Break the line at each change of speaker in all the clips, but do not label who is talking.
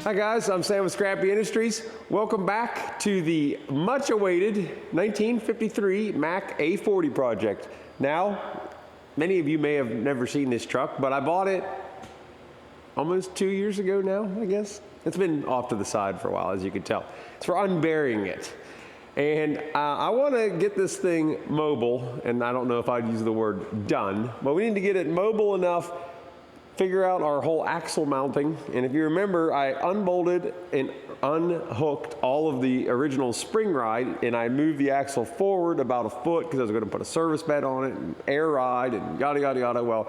Hi guys, I'm Sam with Scrappy Industries. Welcome back to the much awaited 1953 Mack A40 project. Now, many of you may have never seen this truck, but I bought it almost 2 years ago now, I guess. It's been off to the side for a while, as you can tell. It's for unburying it. And I want to get this thing mobile, and I don't know if I'd use the word done, but we need to get it mobile enough, figure out our whole axle mounting. And if you remember, I unbolted and unhooked all of the original spring ride, and I moved the axle forward about a foot because I was going to put a service bed on it and air ride and yada, yada, yada. Well,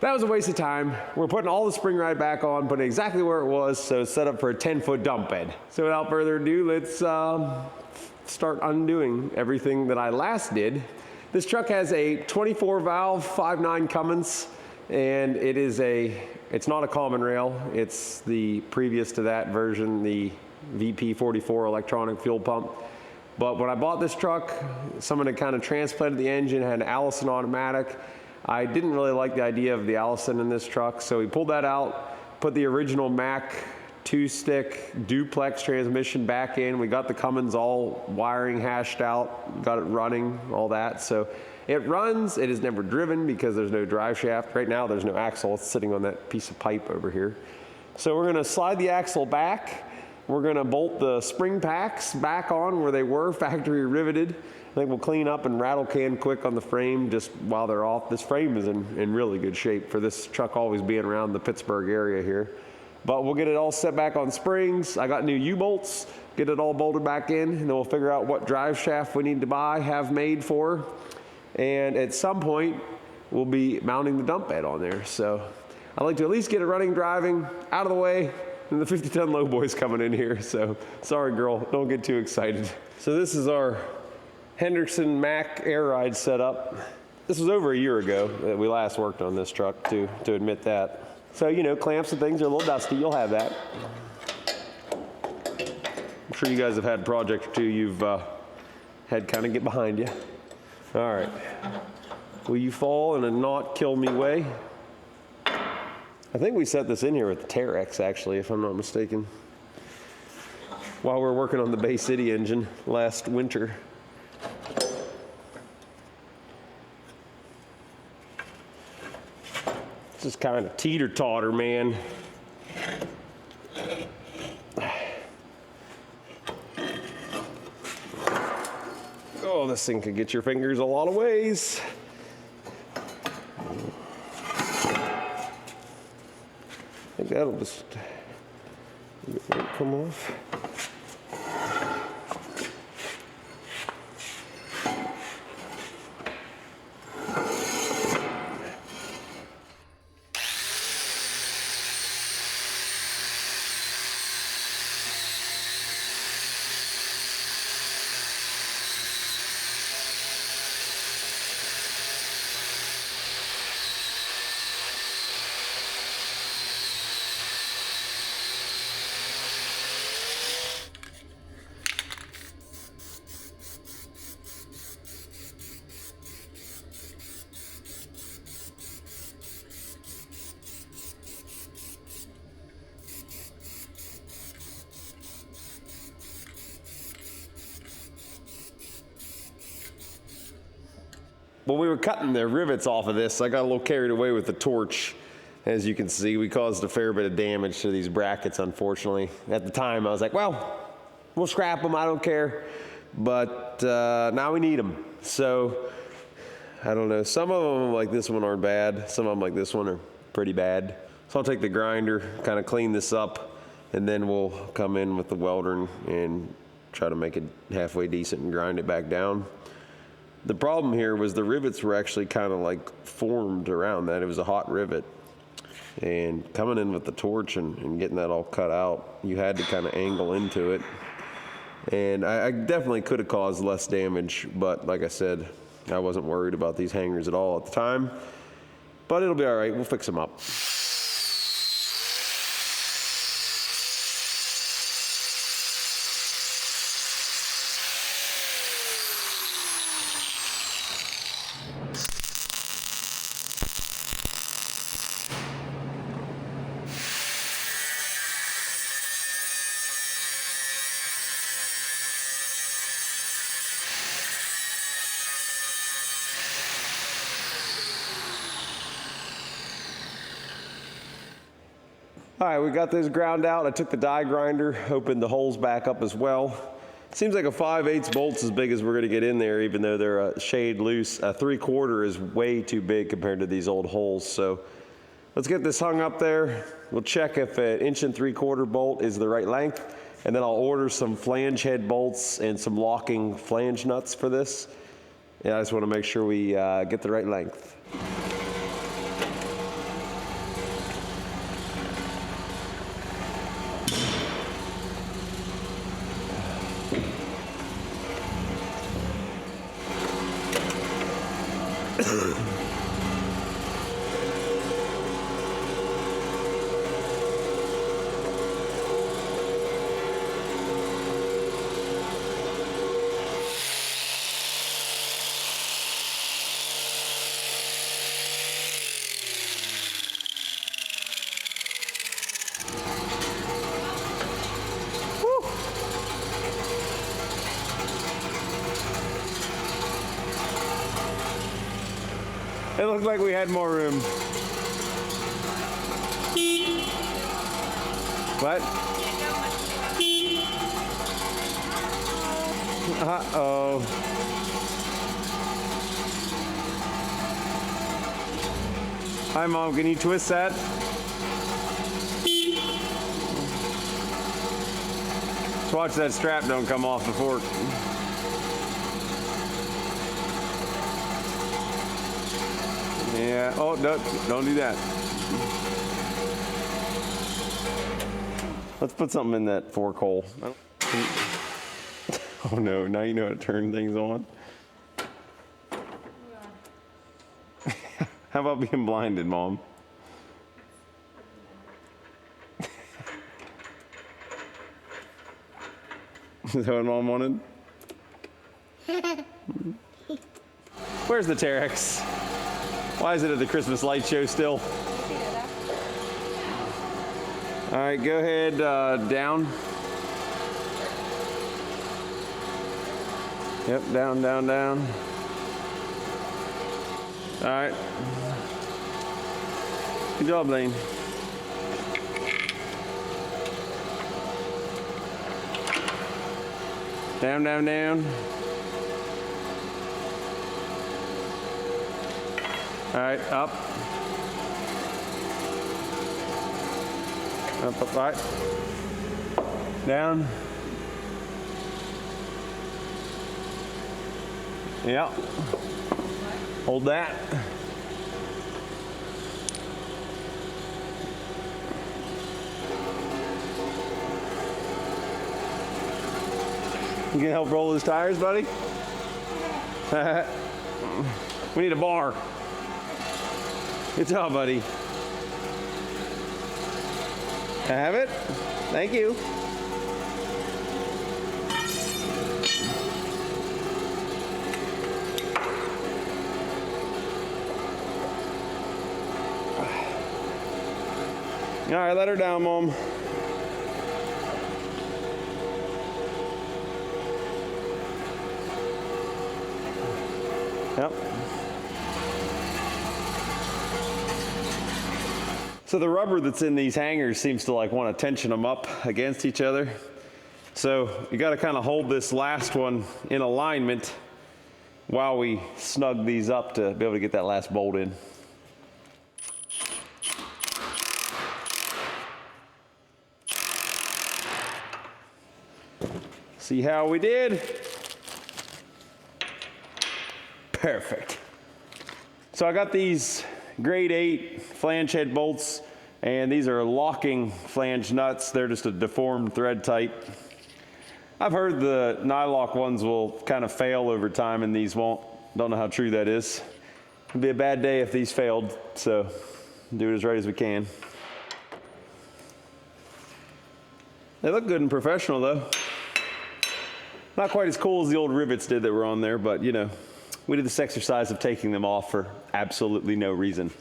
that was a waste of time. We're putting all the spring ride back on, putting it exactly where it was, so it's set up for a 10-foot dump bed. So without further ado, let's start undoing everything that I last did. This truck has a 24 valve 5.9 Cummins, and it's not a common rail. It's the previous to that version, the VP44 electronic fuel pump. But when I bought this truck, someone had kind of transplanted the engine, had an Allison automatic. I didn't really like the idea of the Allison in this truck, so we pulled that out, put the original Mack 2-stick duplex transmission back in. We got the Cummins all wiring hashed out, got it running, all that. So it runs. It is never driven because there's no drive shaft. Right now there's no axle. It's sitting on that piece of pipe over here. So we're gonna slide the axle back. We're gonna bolt the spring packs back on where they were, factory riveted. I think we'll clean up and rattle can quick on the frame just while they're off. This frame is in really good shape for this truck always being around the Pittsburgh area here. But we'll get it all set back on springs. I got new U-bolts, get it all bolted back in, and then we'll figure out what drive shaft we need to buy, have made for. And at some point, we'll be mounting the dump bed on there. So I'd like to at least get it running, driving, out of the way, and the 50-ton lowboy's coming in here. So sorry, girl, don't get too excited. So this is our Henderson Mack air ride setup. This was over a year ago that we last worked on this truck, to admit that. So, you know, clamps and things are a little dusty. You'll have that. I'm sure you guys have had a project or two you've had kind of get behind you. All right. Will you fall in a not kill me way? I think we set this in here with the Terex, actually, if I'm not mistaken, while we were working on the Bay City engine last winter. Just kind of teeter-totter, man. Oh, this thing could get your fingers a lot of ways. I think that'll just come off. When we were cutting the rivets off of this, I got a little carried away with the torch. As you can see, we caused a fair bit of damage to these brackets, unfortunately. At the time, I was like, well, we'll scrap them, I don't care. But now we need them. So, I don't know, some of them like this one aren't bad. Some of them like this one are pretty bad. So I'll take the grinder, kind of clean this up, and then we'll come in with the welder and try to make it halfway decent and grind it back down. The problem here was the rivets were actually kind of like formed around that. It was a hot rivet. And coming in with the torch and getting that all cut out, you had to kind of angle into it. And I definitely could have caused less damage, but like I said, I wasn't worried about these hangers at all at the time. But it'll be all right, we'll fix them up. All right, we got those ground out. I took the die grinder, opened the holes back up as well. Seems like a 5/8 bolt's as big as we're gonna get in there, even though they're a shade loose. A 3/4 is way too big compared to these old holes. So let's get this hung up there. We'll check if an 1 3/4 bolt is the right length, and then I'll order some flange head bolts and some locking flange nuts for this. Yeah, I just wanna make sure we get the right length. It looked like we had more room. What? Uh-oh. Hi, Mom, can you twist that? Watch that strap don't come off the fork. Yeah, oh, no, don't do that. Let's put something in that fork hole. Oh no, now you know how to turn things on. How about being blinded, Mom? Is that what Mom wanted? Where's the Terex? Why is it at the Christmas light show still? All right, go ahead, down. Yep, down, down, down. All right. Good job, Lane. Down, down, down. All right, up. Up, up, right. Down. Yeah. Hold that. You can help roll his tires, buddy? We need a bar. Good job, buddy. I have it? Thank you. All right, let her down, Mom. Yep. So the rubber that's in these hangers seems to like want to tension them up against each other. So you got to kind of hold this last one in alignment while we snug these up to be able to get that last bolt in. See how we did? Perfect. So I got these grade 8 flange head bolts, and these are locking flange nuts. They're just a deformed thread type. I've heard the nylock ones will kind of fail over time and these won't. Don't know how true that is. It'd be a bad day if these failed, so do it as right as we can. They look good and professional though. Not quite as cool as the old rivets did that were on there, but you know, we did this exercise of taking them off for absolutely no reason.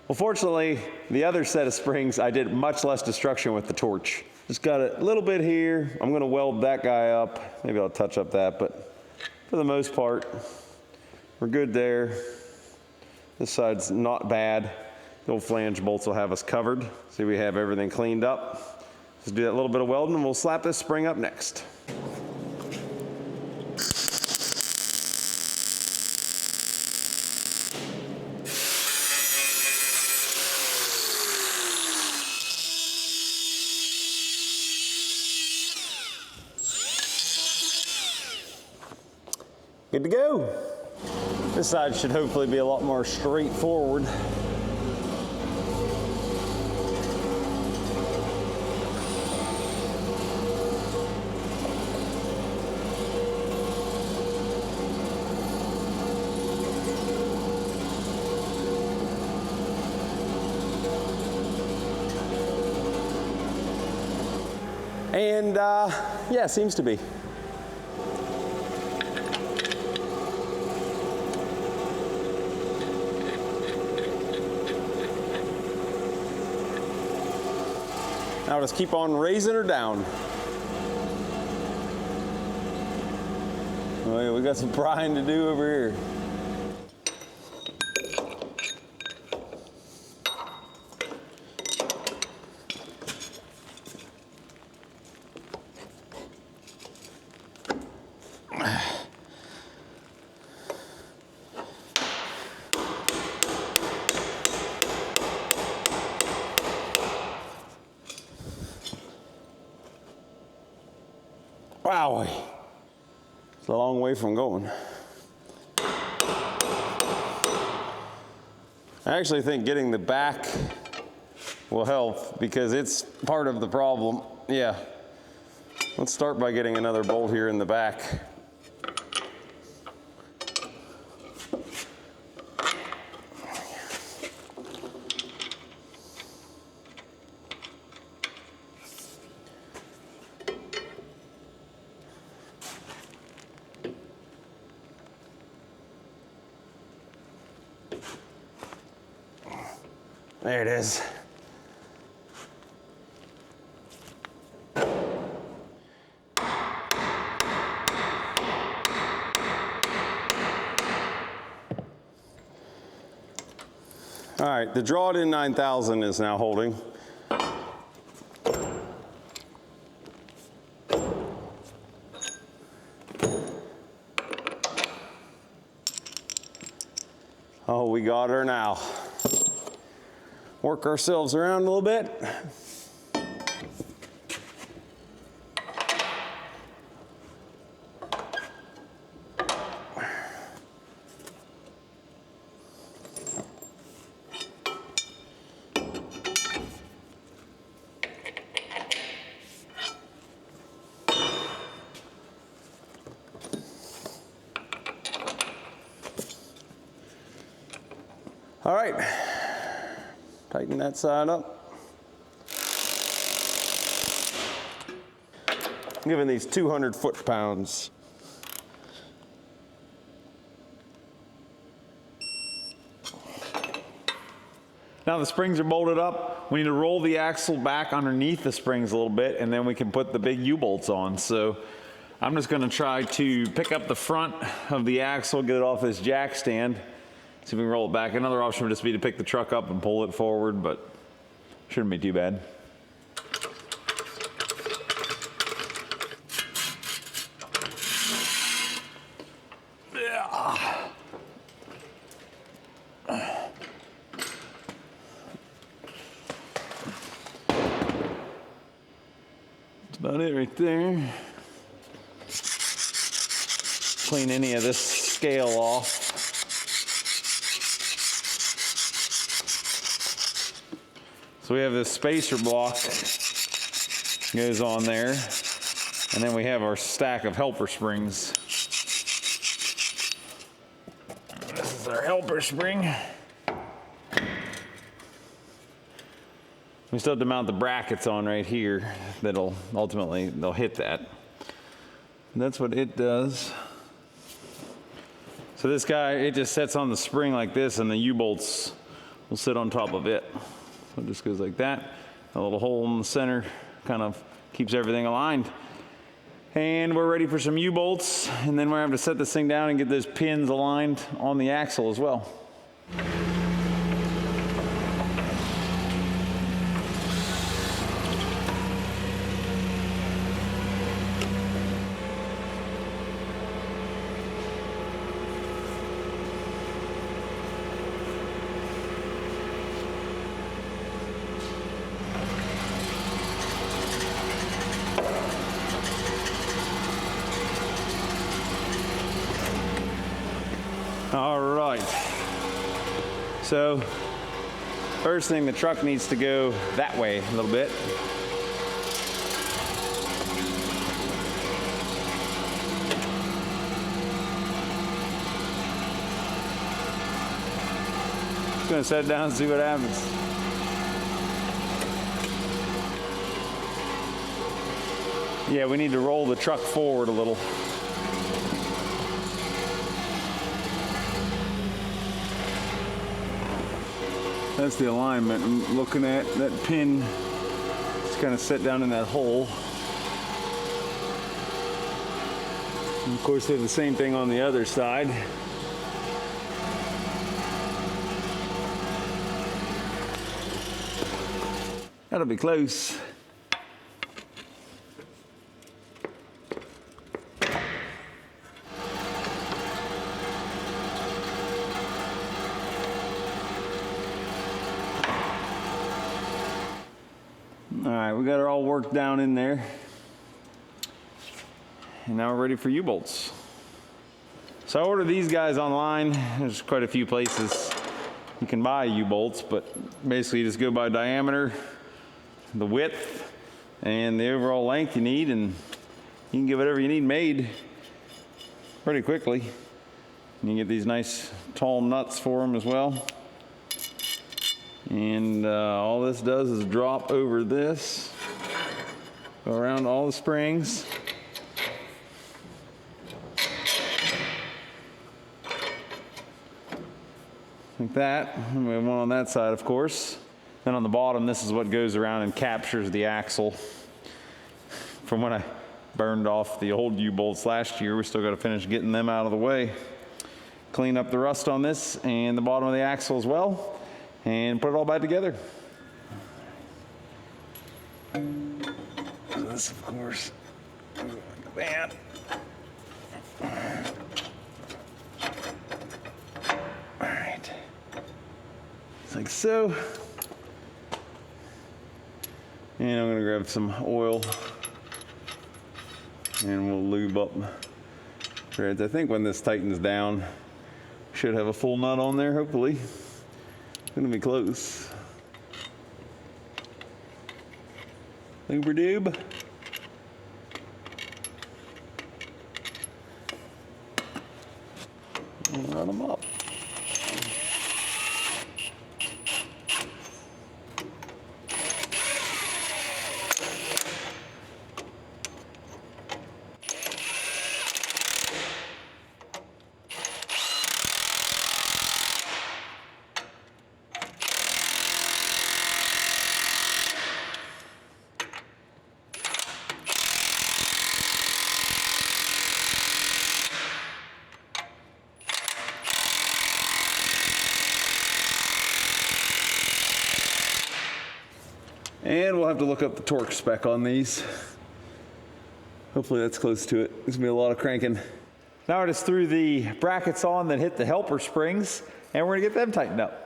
Well, fortunately, the other set of springs, I did much less destruction with the torch. Just got a little bit here. I'm gonna weld that guy up. Maybe I'll touch up that, but for the most part, we're good there. This side's not bad. The old flange bolts will have us covered. See, we have everything cleaned up. Just do that little bit of welding and we'll slap this spring up next. Good to go. This side should hopefully be a lot more straightforward. And yeah, seems to be. Now just keep on raising her down. Oh yeah, we got some prying to do over here. Wow, it's a long way from going. I actually think getting the back will help because it's part of the problem. Yeah, let's start by getting another bolt here in the back. There it is. All right, the drawn-in 9000 is now holding. Oh, we got her now. Work ourselves around a little bit. All right. Tighten that side up. I'm giving these 200 foot-pounds. Now the springs are bolted up. We need to roll the axle back underneath the springs a little bit and then we can put the big U-bolts on. So I'm just gonna try to pick up the front of the axle, get it off this jack stand. See if we can roll it back. Another option would just be to pick the truck up and pull it forward, but shouldn't be too bad. Yeah. That's about it right there. Clean any of this scale off. So we have this spacer block goes on there, and then we have our stack of helper springs. This is our helper spring. We still have to mount the brackets on right here that'll ultimately, they'll hit that. And that's what it does. So this guy, it just sets on the spring like this and the U-bolts will sit on top of it. So it just goes like that. A little hole in the center kind of keeps everything aligned. And we're ready for some U-bolts, and then we're having to set this thing down and get those pins aligned on the axle as well.
All right. So, first thing, the truck needs to go that way a little bit. Just gonna set it down and see what happens. Yeah, we need to roll the truck forward a little. That's the alignment I'm looking at. That pin just kind of set down in that hole. And of course, they're the same thing on the other side. That'll be close. All right, we got it all worked down in there. And now we're ready for U-bolts. So I ordered these guys online. There's quite a few places you can buy U-bolts, but basically you just go by diameter, the width, and the overall length you need, and you can get whatever you need made pretty quickly. You can get these nice tall nuts for them as well. And all this does is drop over this, go around all the springs. Like that. And we have one on that side, of course. Then on the bottom, this is what goes around and captures the axle. From when I burned off the old U-bolts last year, we still got to finish getting them out of the way. Clean up the rust on this and the bottom of the axle as well, and put it all back together. So this, of course, like that. All right, it's like so. And I'm gonna grab some oil and we'll lube up threads. I think when this tightens down, should have a full nut on there, hopefully. It's gonna be close. Luber dube. And run them up. And we'll have to look up the torque spec on these. Hopefully that's close to it. There's gonna be a lot of cranking. Now I just threw the brackets on that hit the helper springs, and we're gonna get them tightened up.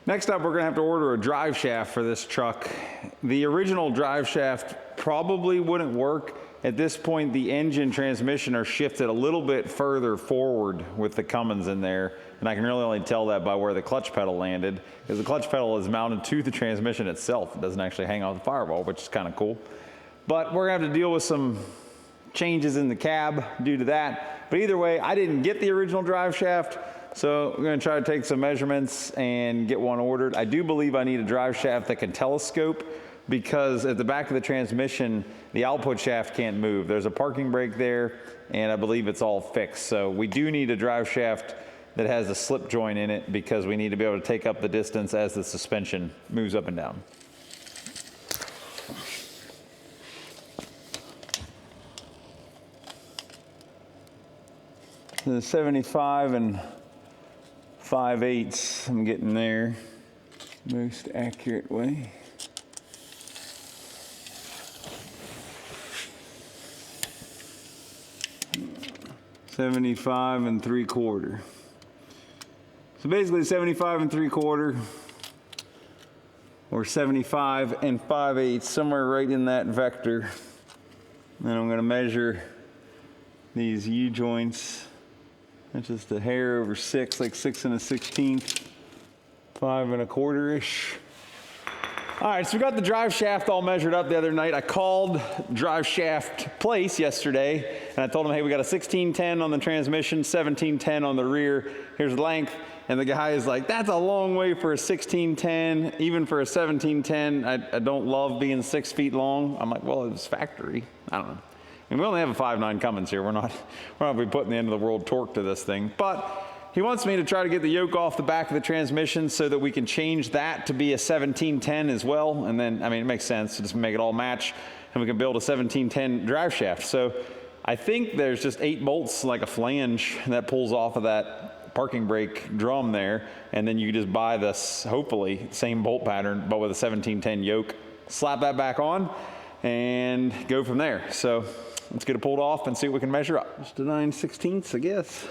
Next up, we're gonna have to order a drive shaft for this truck. The original drive shaft probably wouldn't work. At this point, the engine transmission are shifted a little bit further forward with the Cummins in there, and I can really only tell that by where the clutch pedal landed, because the clutch pedal is mounted to the transmission itself. It doesn't actually hang off the firewall, which is kind of cool. But we're gonna have to deal with some changes in the cab due to that. But either way, I didn't get the original drive shaft, so we're gonna try to take some measurements and get one ordered. I do believe I need a drive shaft that can telescope, because at the back of the transmission, the output shaft can't move. There's a parking brake there, and I believe it's all fixed. So we do need a drive shaft that has a slip joint in it, because we need to be able to take up the distance as the suspension moves up and down. The 75 and 5/8, I'm getting there most accurate way. 75 3/4. So basically 75 3/4 or 75 5/8, somewhere right in that vector. Then I'm gonna measure these U-joints. That's just a hair over 6, like 6 1/16, 5 1/4-ish. All right, so we got the drive shaft all measured up the other night. I called drive shaft place yesterday, and I told him, hey, we got a 1610 on the transmission, 1710 on the rear. Here's the length. And the guy is like, that's a long way for a 1610, even for a 1710. I don't love being 6 feet long. I'm like, well, it's factory. I don't know. I mean, we only have a 5.9 Cummins here. We're not gonna be putting the end of the world torque to this thing. But he wants me to try to get the yoke off the back of the transmission so that we can change that to be a 1710 as well. And then, I mean, it makes sense to just make it all match, and we can build a 1710 drive shaft. So I think there's just 8 bolts, like a flange, that pulls off of that parking brake drum there. And then you just buy this, hopefully, same bolt pattern, but with a 1710 yoke. Slap that back on and go from there. So let's get it pulled off and see what we can measure up. Just a 9/16, I guess.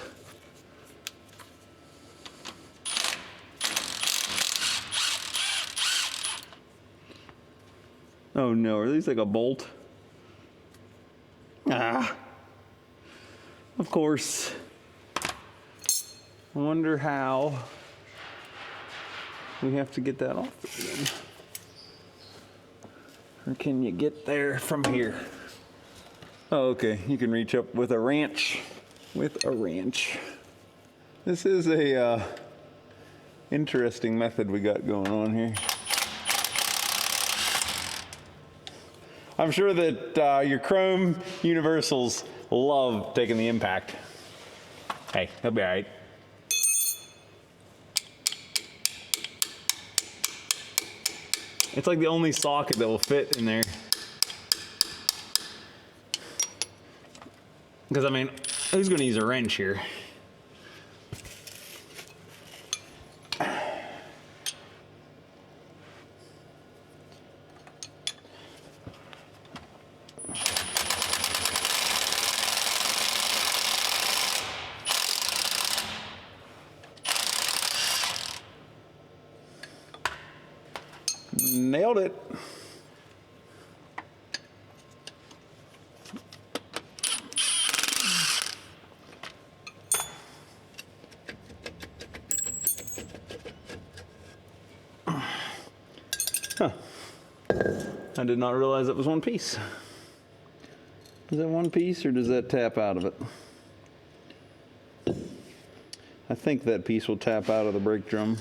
Oh no, are these like a bolt? Ah, of course. I wonder how we have to get that off again. Or can you get there from here? Oh, okay, you can reach up with a wrench. With a wrench. This is a interesting method we got going on here. I'm sure that your chrome universals love taking the impact. Hey, he'll be all right. It's like the only socket that will fit in there. Because, I mean, who's going to use a wrench here? Nailed it. Huh. I did not realize it was one piece. Is that one piece or does that tap out of it? I think that piece will tap out of the brake drum.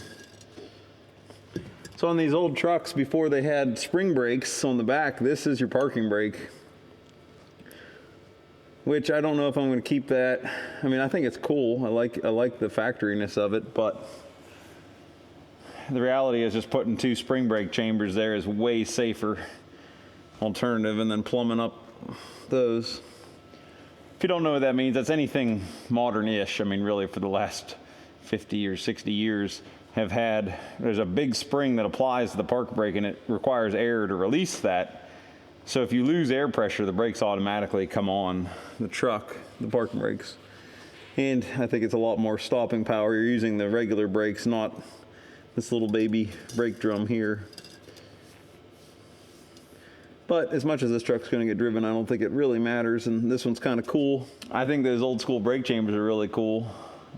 So on these old trucks, before they had spring brakes on the back, this is your parking brake. Which I don't know if I'm going to keep that. I mean, I think it's cool. I like the factoriness of it, but the reality is just putting 2 spring brake chambers there is way safer alternative, and then plumbing up those. If you don't know what that means, that's anything modern-ish. I mean, really, for the last 50 or 60 years, there's a big spring that applies to the park brake, and it requires air to release that. So if you lose air pressure, the brakes automatically come on the truck, the parking brakes. And I think it's a lot more stopping power. You're using the regular brakes, not this little baby brake drum here. But as much as this truck's going to get driven, I don't think it really matters. And this one's kind of cool. I think those old school brake chambers are really cool.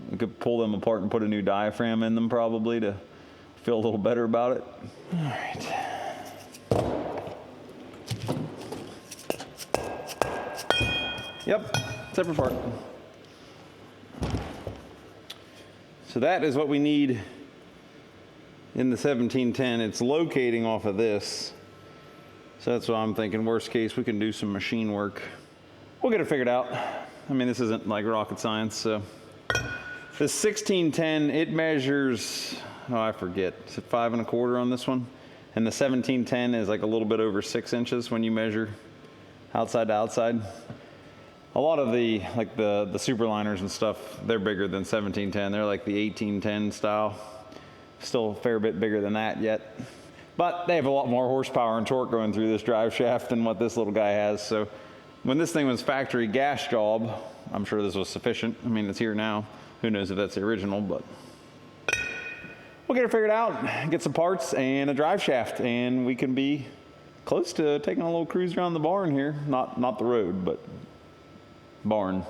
We could pull them apart and put a new diaphragm in them probably to feel a little better about it. All right. Yep, separate part. So that is what we need in the 1710. It's locating off of this. So that's what I'm thinking. Worst case, we can do some machine work. We'll get it figured out. I mean, this isn't like rocket science, so. The 1610, it measures, oh, I forget, is it 5 1/4 on this one? And the 1710 is like a little bit over 6 inches when you measure outside to outside. A lot of the, like the superliners and stuff, they're bigger than 1710. They're like the 1810 style. Still a fair bit bigger than that yet. But they have a lot more horsepower and torque going through this drive shaft than what this little guy has. So when this thing was factory gas job, I'm sure this was sufficient. I mean, it's here now. Who knows if that's the original, but we'll get it figured out, get some parts and a drive shaft, and we can be close to taking a little cruise around the barn here. Not the road, but barn.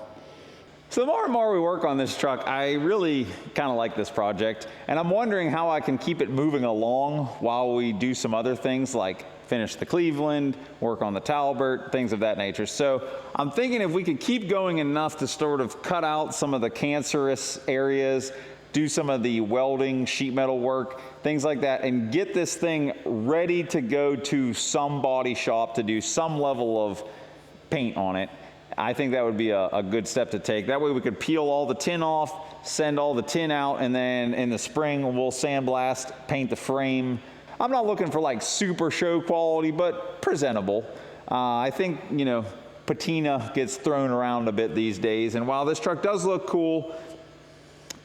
So the more and more we work on this truck, I really kind of like this project, and I'm wondering how I can keep it moving along while we do some other things like finish the Cleveland, work on the Talbert, things of that nature. So I'm thinking if we could keep going enough to sort of cut out some of the cancerous areas, do some of the welding, sheet metal work, things like that, and get this thing ready to go to some body shop to do some level of paint on it. I think that would be a good step to take. That way we could peel all the tin off, send all the tin out, and then in the spring we'll sandblast, paint the frame. I'm not looking for like super show quality, but presentable. I think, you know, patina gets thrown around a bit these days, and while this truck does look cool,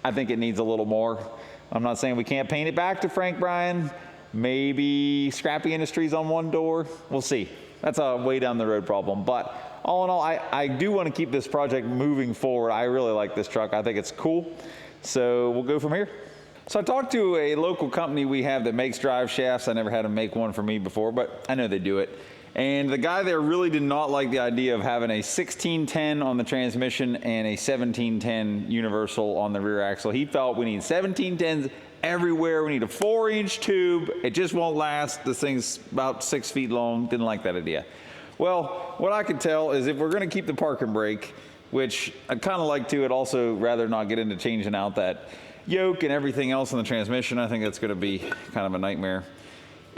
I think it needs a little more. I'm not saying we can't paint it back to Frank Bryan. Maybe Scrappy Industries on one door. We'll see. That's a way down the road problem. But all in all, I do want to keep this project moving forward. I really like this truck. I think it's cool. So we'll go from here. So I talked to a local company we have that makes drive shafts. I never had them make one for me before, but I know they do it. And the guy there really did not like the idea of having a 1610 on the transmission and a 1710 universal on the rear axle. He felt we need 1710s everywhere. We need a 4-inch tube. It just won't last. This thing's about 6 feet long. Didn't like that idea. Well, what I could tell is if we're going to keep the parking brake, which I'd kind of like to, I'd also rather not get into changing out that yoke and everything else in the transmission. I think that's going to be kind of a nightmare.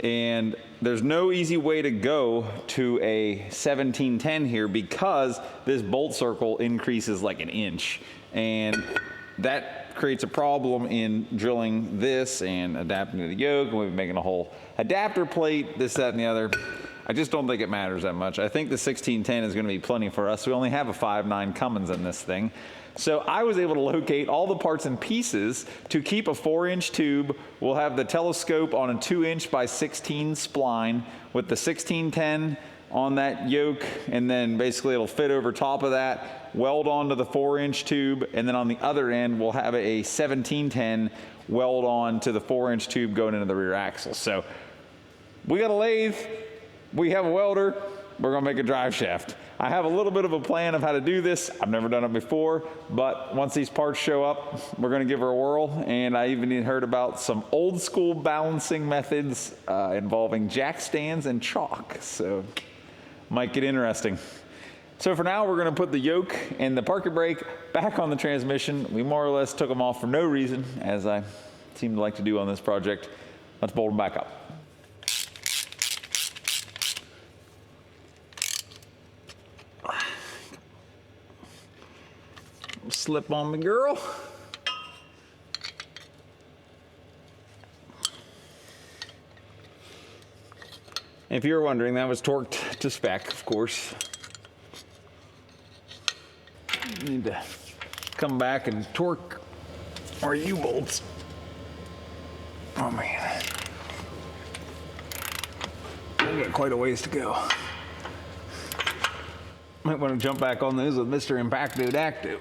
And there's no easy way to go to a 1710 here because this bolt circle increases like an inch. And that creates a problem in drilling this and adapting to the yoke. And we've been making a whole adapter plate, this, that, and the other. I just don't think it matters that much. I think the 1610 is going to be plenty for us. We only have a 5.9 Cummins in this thing. So I was able to locate all the parts and pieces to keep a 4-inch tube. We'll have the telescope on a 2-inch by 16 spline with the 1610 on that yoke, and then basically it'll fit over top of that, weld onto the 4-inch tube, and then on the other end we'll have a 1710 weld on to the 4-inch tube going into the rear axle. So we got a lathe, we have a welder, we're gonna make a drive shaft. I have a little bit of a plan of how to do this. I've never done it before, but once these parts show up, we're gonna give her a whirl. And I even heard about some old school balancing methods involving jack stands and chalk. So might get interesting. So for now, we're gonna put the yoke and the parking brake back on the transmission. We more or less took them off for no reason, as I seem to like to do on this project. Let's bolt them back up. Slip on me, girl. If you're wondering, that was torqued to spec, of course. Need to come back and torque our U-bolts. Oh man, we got quite a ways to go. Might want to jump back on those with Mr. Impacto Dacto.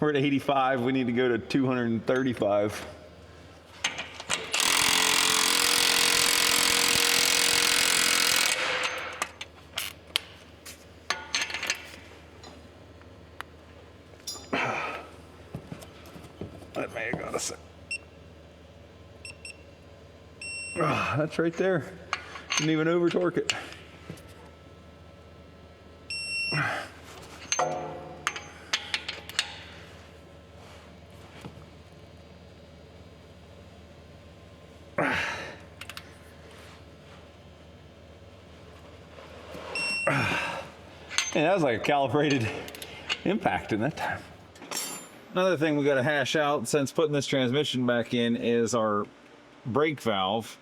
We're at 85, we need to go to 235. That may have got us. That's right there. Didn't even over torque it. And that was like a calibrated impact in that time. Another thing we got to hash out since putting this transmission back in is our brake valve.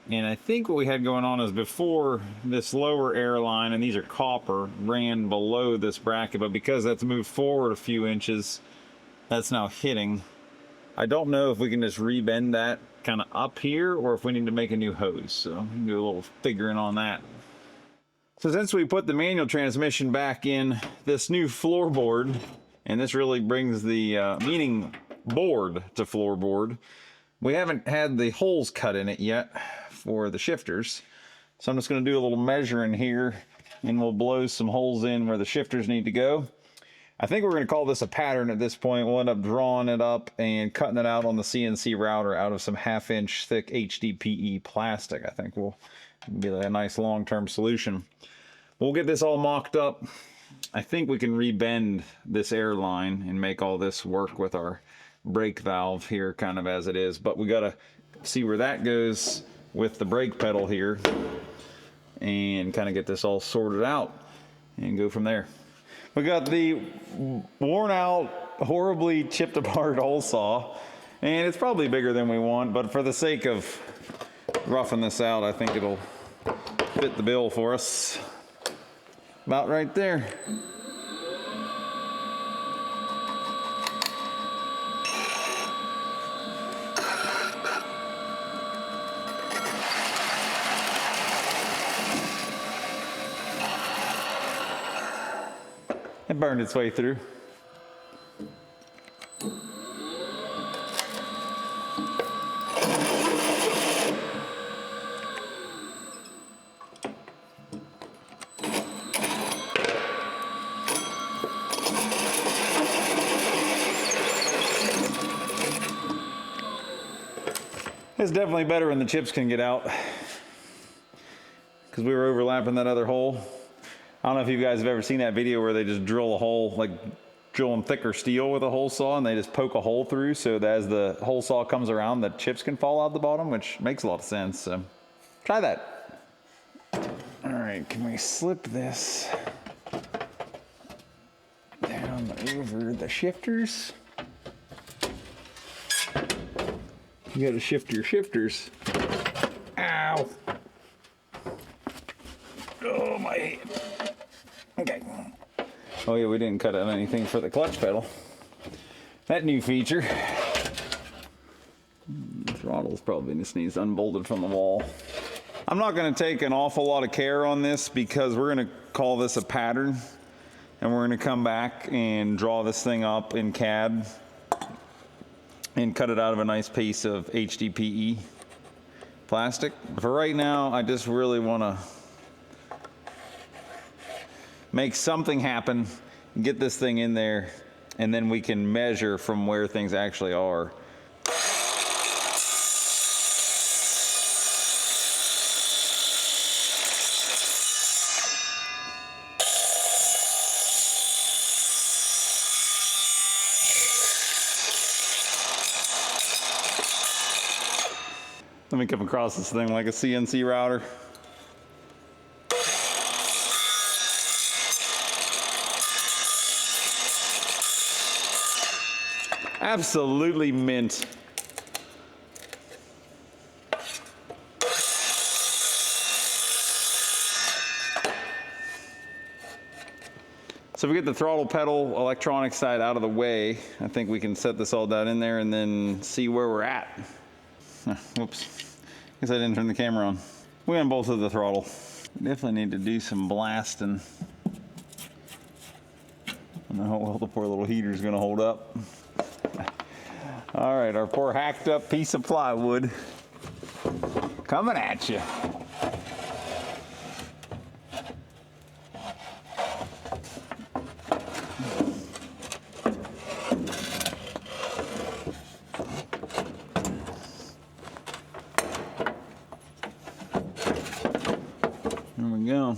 And I think what we had going on is before this lower air line, and these are copper, ran below this bracket, but because that's moved forward a few inches, that's now hitting. I don't know if we can just rebend that kind of up here or if we need to make a new hose. So we can do a little figuring on that. So since we put the manual transmission back in this new floorboard, and this really brings the meaning board to floorboard, we haven't had the holes cut in it yet for the shifters. So I'm just going to do a little measuring here, and we'll blow some holes in where the shifters need to go. I think we're going to call this a pattern at this point. We'll end up drawing it up and cutting it out on the CNC router out of some 1/2-inch thick HDPE plastic. I think will be a nice long-term solution. We'll get this all mocked up. I think we can rebend this air line and make all this work with our brake valve here kind of as it is, but we got to see where that goes with the brake pedal here and kind of get this all sorted out and go from there. We got the worn out, horribly chipped apart hole saw, and it's probably bigger than we want, but for the sake of roughing this out, I think it'll fit the bill for us. About right there. It burned its way through. It's definitely better when the chips can get out, because we were overlapping that other hole. I don't know if you guys have ever seen that video where they just drill a hole, like drilling thicker steel with a hole saw, and they just poke a hole through so that as the hole saw comes around, the chips can fall out the bottom, which makes a lot of sense. So try that. All right, can we slip this down over the shifters? You gotta shift your shifters. Ow. Oh, my head. Okay. Oh yeah, we didn't cut out anything for the clutch pedal. That new feature. The throttle's probably just needs unbolted from the wall. I'm not gonna take an awful lot of care on this because we're gonna call this a pattern, and we're gonna come back and draw this thing up in CAD and cut it out of a nice piece of HDPE plastic. For right now, I just really wanna make something happen, get this thing in there, and then we can measure from where things actually are. Let me come across this thing like a CNC router. Absolutely mint. So if we get the throttle pedal electronic side out of the way, I think we can set this all down in there and then see where we're at. Whoops, guess I didn't turn the camera on. We unbolted the throttle. Definitely need to do some blasting. I don't know how well the poor little heater's gonna hold up. All right, our poor hacked up piece of plywood coming at you. There we go.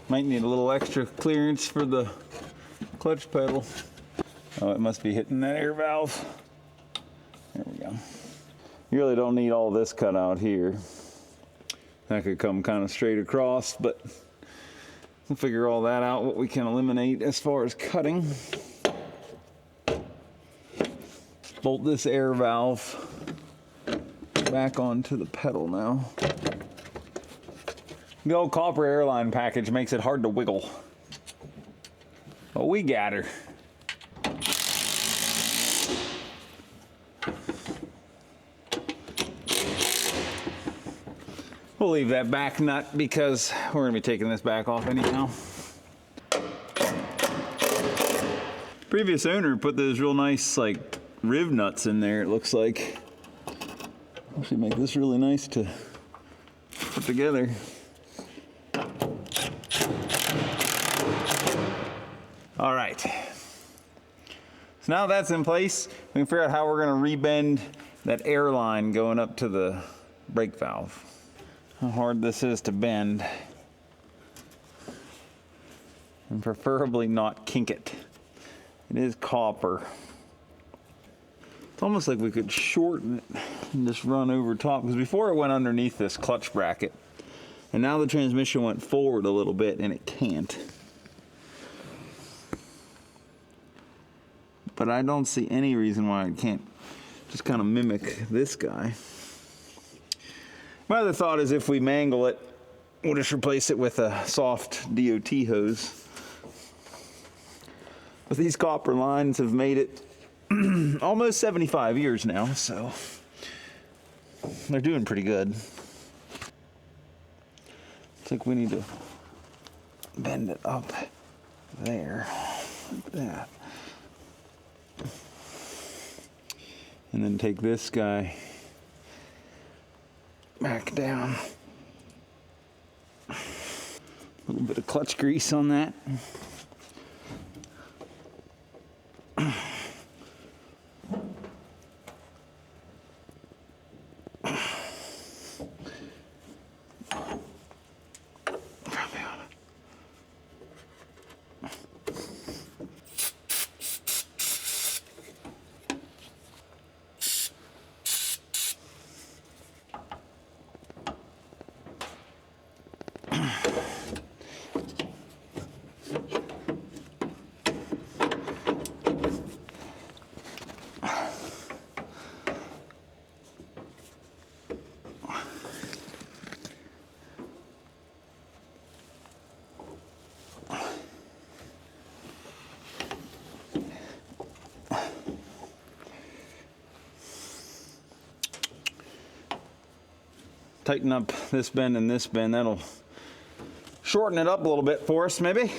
Might need a little extra clearance for the clutch pedal. Oh, it must be hitting that air valve. There we go. You really don't need all this cut out here. That could come kind of straight across, but we'll figure all that out, what we can eliminate as far as cutting. Bolt this air valve back onto the pedal now. The old copper airline package makes it hard to wiggle. But we got her. We'll leave that back nut because we're gonna be taking this back off anyhow. Previous owner put those real nice like riv nuts in there, it looks like. Actually make this really nice to put together. All right. So now that's in place, we can figure out how we're gonna rebend that air line going up to the brake valve. How hard this is to bend. And preferably not kink it. It is copper. It's almost like we could shorten it and just run over top, because before it went underneath this clutch bracket, and now the transmission went forward a little bit and it can't. But I don't see any reason why it can't just kind of mimic this guy. My other thought is if we mangle it, we'll just replace it with a soft DOT hose. But these copper lines have made it almost 75 years now, so they're doing pretty good. Looks like we need to bend it up there, like that. And then take this guy back down. A little bit of clutch grease on that. Tighten up this bend and this bend. That'll shorten it up a little bit for us, maybe.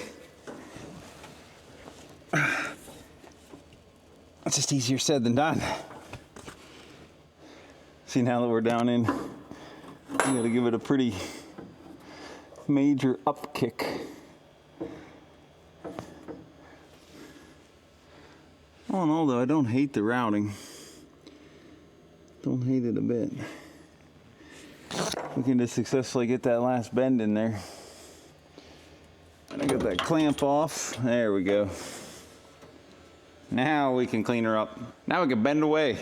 That's just easier said than done. See, now that we're down in, we gotta give it a pretty major up kick. All in all, though, I don't hate the routing. Don't hate it a bit. We can just successfully get that last bend in there. And I got that clamp off. There we go. Now we can clean her up. Now we can bend away.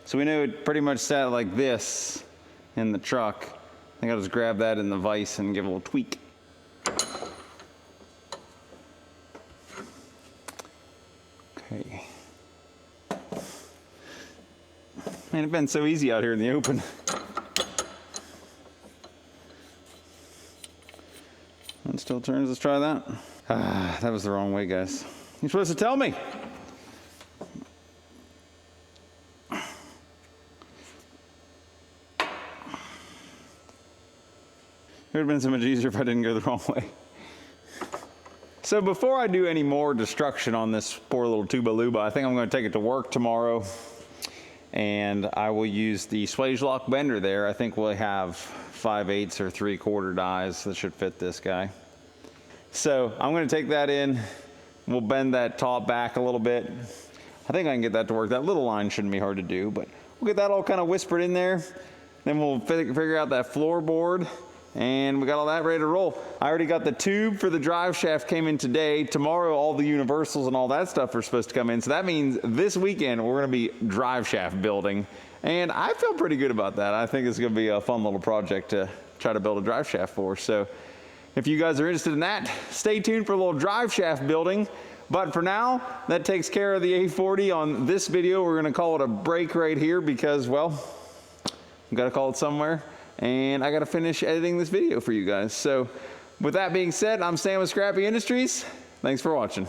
So we know it pretty much sat like this in the truck. I think I'll just grab that in the vise and give it a little tweak. Okay. Man, it's been so easy out here in the open. It still turns. Let's try that. Ah, that was the wrong way, guys. You're supposed to tell me. It would have been so much easier if I didn't go the wrong way. So before I do any more destruction on this poor little tuba-luba, I think I'm going to take it to work tomorrow. And I will use the swage lock bender there. I think we'll have 5/8 or 3/4 dies that should fit this guy. So I'm going to take that in. We'll bend that top back a little bit. I think I can get that to work. That little line shouldn't be hard to do, but we'll get that all kind of whispered in there. Then we'll figure out that floorboard, and we got all that ready to roll. I already got the tube for the drive shaft came in today. Tomorrow, all the universals and all that stuff are supposed to come in. So that means this weekend, we're going to be drive shaft building. And I feel pretty good about that. I think it's going to be a fun little project to try to build a drive shaft for. So if you guys are interested in that, stay tuned for a little drive shaft building. But for now, that takes care of the A40 on this video. We're going to call it a break right here because, well, I've got to call it somewhere. And I got to finish editing this video for you guys. So with that being said, I'm Sam with Scrappy Industries. Thanks for watching.